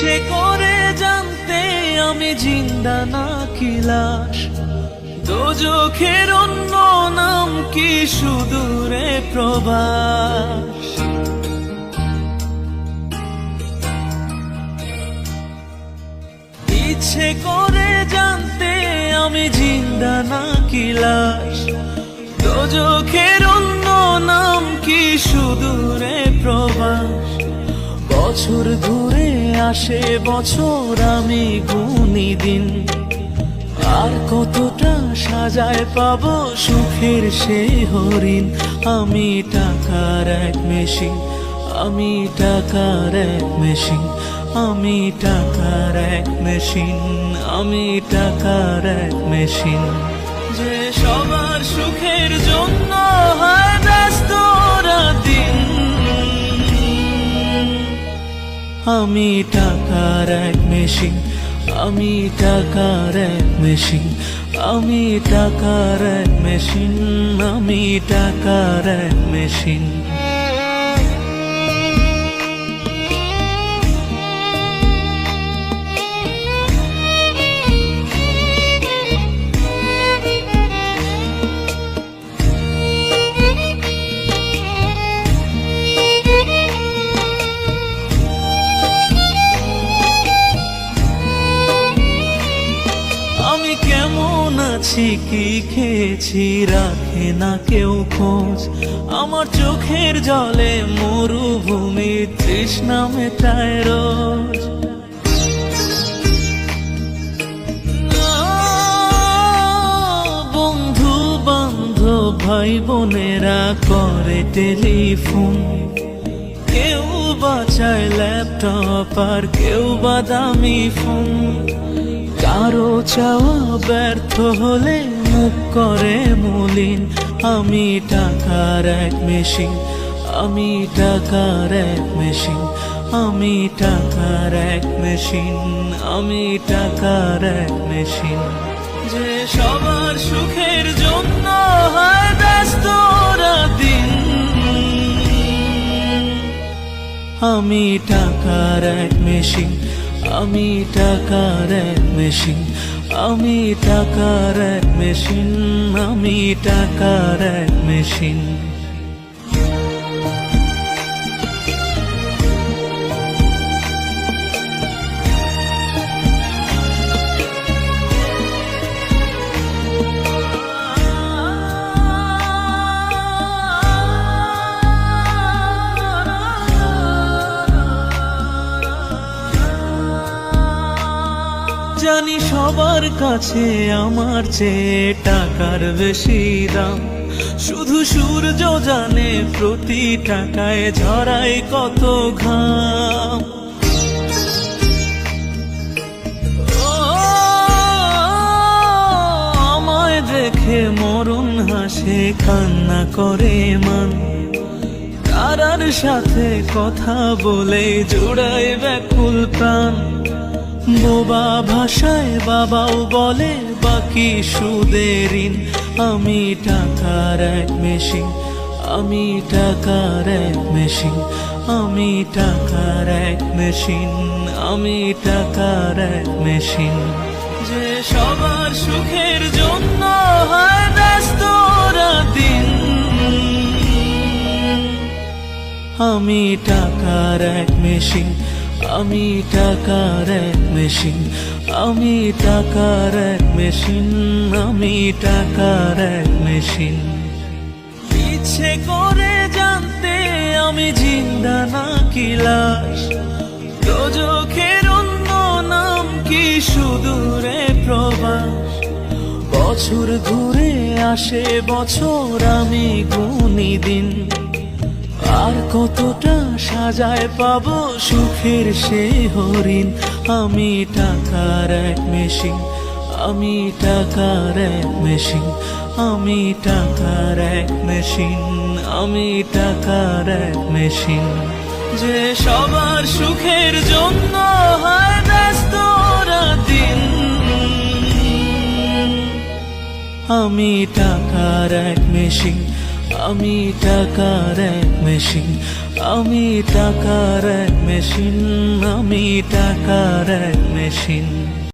ইচ্ছে করে জানতে আমি জিন্দা নাকি লাশ, দোজখের অন্য নাম কি সুদূরে প্রবাস। ইচ্ছে করে জানতে আমি জিন্দা নাকি লাশ, দোজখের অন্য নাম কি সুদূরে প্রবাস। বছর ঘুরে আসে বছর, আমি গুনি দিন, আর কতটা সাজায় পাবো সুখের সেই হরিণ। আমি টাকার এক মেশিন, আমি টাকার এক মেশিন, আমি টাকার এক মেশিন, আমি টাকার এক মেশিন। যে সবার সুখের জন্য হয় ব্যস্ত দিন, আমি টাকার এক মেশিন, আমি টাকার এক মেশিন, আমি টাকার এক মেশিন, আমি টাকার এক মেশিন। আমি কেমন আছি কি খেয়েছি রাখে না কেউ খোঁজ, আমার চোখের জলে মরুভূমি তৃষ্ণা মেটায় রোজ। বন্ধু বান্ধব ভাই বোনেরা করে টেলিফোন, কেউ বাঁচায় ল্যাপটপ আর কেউ বাদামি ফোন। কারো চাওয়া ব্যর্থ হলে মুখ করে মলিন, আমি টাকার এক মেশিন, আমি টাকার এক মেশিন, আমি টাকার এক মেশিন, আমি টাকার এক মেশিন। যে সবার সুখের জন্য হয় ব্যস্ত দিন, আমি টাকার এক মেশিন, আমি টাকার এক মেশিন, আমি টাকার এক মেশিন, আমি টাকার এক মেশিন। জানি সবার কাছে আমার চেয়ে টাকার বেশি দাম, শুধু সূর্য জানে প্রতি টাকায় ঝরায় কত ঘাম। আমায় দেখে মরণ হাসে কান্না করে মান, তারার সাথে কথা বলে জোড়ায় ব্যাকুল প্রাণ। বোবা ভাষায় বাবাও বলে বাকি সুদের ঋণ, আমি টাকার এক মেশিন, আমি টাকার এক মেশিন, আমি টাকার এক মেশিন, আমি টাকার এক মেশিন। যে সবার সুখের জন্য হয় ব্যস্ত দিন, আমি টাকার এক মেশিন, আমি টাকার এক মেশিন, আমি টাকার এক মেশিন, আমি টাকার এক মেশিন। ইচ্ছে করে জানতে আমি জিন্দা নাকি লাশ, দোজখের অন্য নাম কি সুদূরে প্রবাস। বছর ঘুরে আসে বছর, আমি গুনি দিন, আর কতটা সাজায় পাবো সুখের সেই হরিণ। আমি টাকার এক মেশিন, আমি টাকার এক মেশিন, আমি টাকার এক মেশিন, আমি টাকার এক মেশিন। যে সবার সুখের জন্য হয় ব্যস্ত দিন, আমি টাকার এক মেশিন, আমি টাকার এক মেশিন, আমি টাকার এক মেশিন, আমি টাকার এক মেশিন।